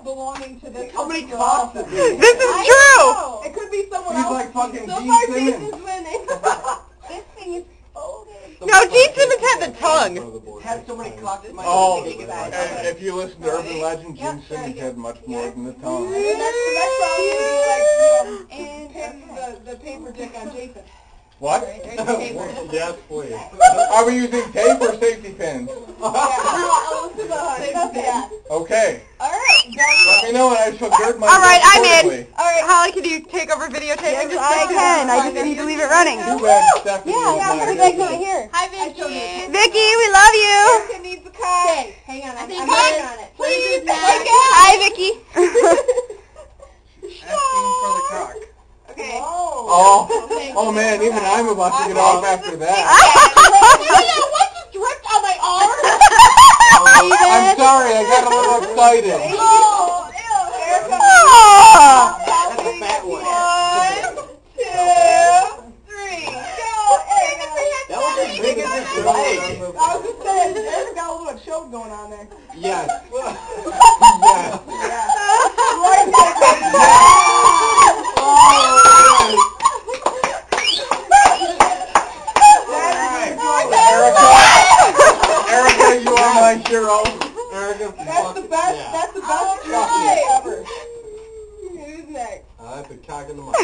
belonging to this. How many cocks is This is true! It could be someone else. He's like fucking So Gene far, Simmons. Jason's winning. This thing is folded. No, Gene Simmons had the tongue. Had so many cocks in my Oh, face. and if you listen to Urban Legend, Gene Simmons had much more than the tongue. And the next song is like, and pin the paper dick on Jason. What? Yes, please. Are we using tape or safety pins? Okay. Alright. Let me know and I shall gird my Alright, I'm accordingly. in. Alright, Holly, can you take over videotaping? Yes, I can. I just need to leave it running. Too bad Stephanie is not here. here. Hi, Vicky. Vicky, we love you. Erica needs a car. Okay, hang on. I'm working on it. Please, Hi, Vicky. Asking for the cock. Okay. Oh man, even I'm about to get off after that. What just dripped on my arm? I'm sorry, I got a little excited. Oh, ew. Erica. Oh. That's a fat one. 1, 2, 3. Go, Erica. That was as big as this leg. I was just saying, Erica got a little choke going on there. Yes. Yes. Right there. Erica, you are my hero. Erica, That's the best. yeah. That's the best trophy ever. Who's next? That's a cock in the mouth.